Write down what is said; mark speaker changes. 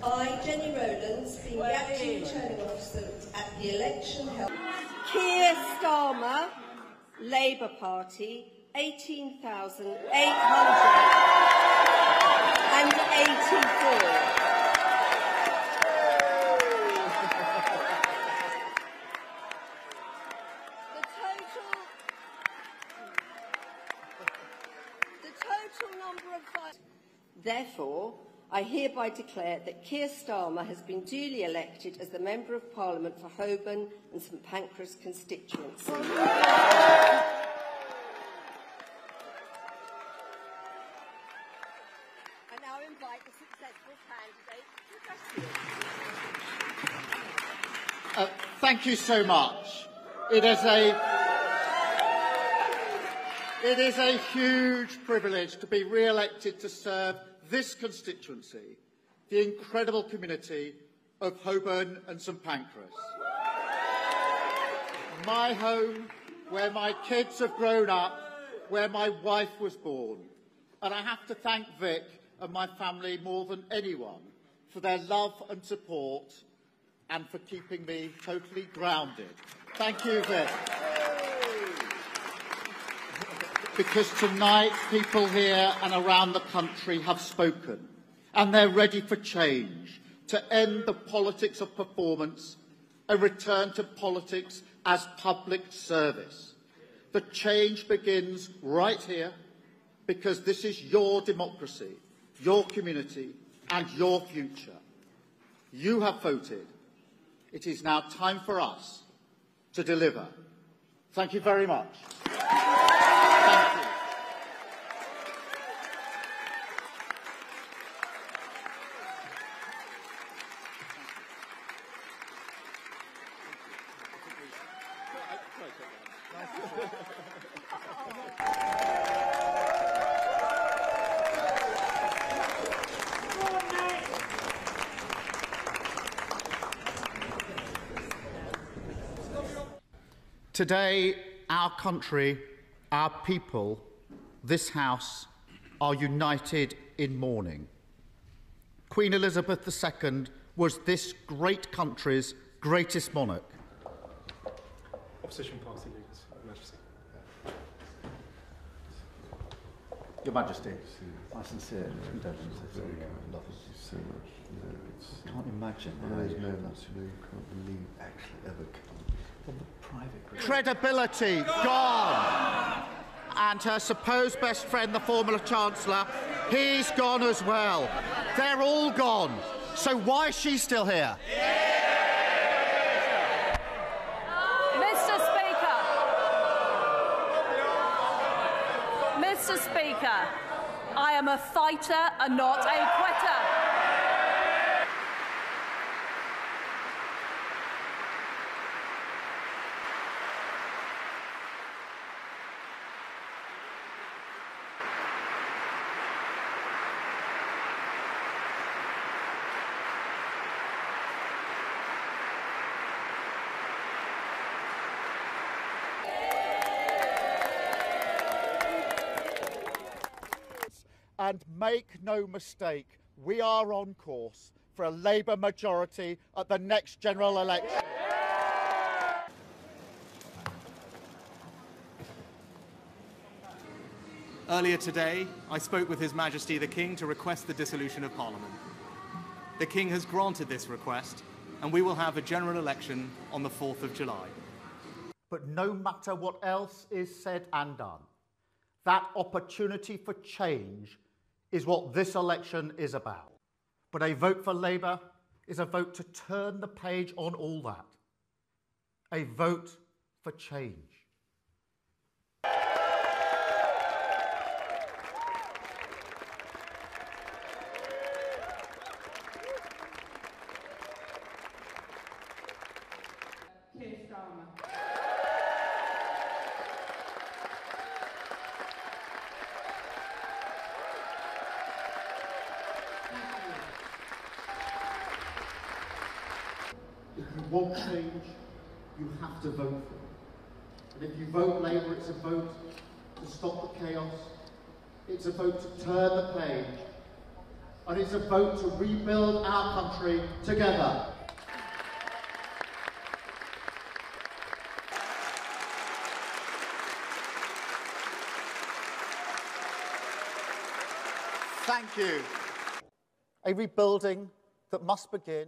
Speaker 1: I, Jenny Rowlands, being the acting returning officer at the election held.
Speaker 2: Keir Starmer, Labour Party, 18,884. Therefore, I hereby declare that Keir Starmer has been duly elected as the Member of Parliament for Holborn and St Pancras constituency. I now invite the successful candidate to address you.
Speaker 3: Thank you so much. It is a huge privilege to be re-elected to serve this constituency, the incredible community of Holborn and St Pancras. My home, where my kids have grown up, where my wife was born. And I have to thank Vic and my family more than anyone for their love and support and for keeping me totally grounded. Thank you, Vic. Because tonight people here and around the country have spoken and they're ready for change, to end the politics of performance and return to politics as public service. The change begins right here because this is your democracy, your community and your future. You have voted. It is now time for us to deliver. Thank you very much. Today, our country, our people, this House, are united in mourning. Queen Elizabeth II was this great country's greatest monarch.
Speaker 4: Opposition party leaders, Your Majesty.
Speaker 3: Your Majesty, my sincere condolences.
Speaker 5: Love you so much. No,
Speaker 3: I can't imagine.
Speaker 5: Can't believe actually ever come.
Speaker 3: Credibility gone. And her supposed best friend, the former Chancellor, he's gone as well. They're all gone. So why is she still here?
Speaker 6: Mr. Speaker, I am a fighter and not a quitter.
Speaker 3: And make no mistake, we are on course for a Labour majority at the next general election.
Speaker 7: Earlier today, I spoke with His Majesty the King to request the dissolution of Parliament. The King has granted this request, and we will have a general election on the 4th of July.
Speaker 3: But no matter what else is said and done, that opportunity for change is what this election is about. But a vote for Labour is a vote to turn the page on all that. A vote for change.
Speaker 8: Keir Starmer.
Speaker 3: If you want change, you have to vote for it. And if you vote Labour, it's a vote to stop the chaos, It's a vote to turn the page. And it's a vote to rebuild our country together. Thank you. A rebuilding that must begin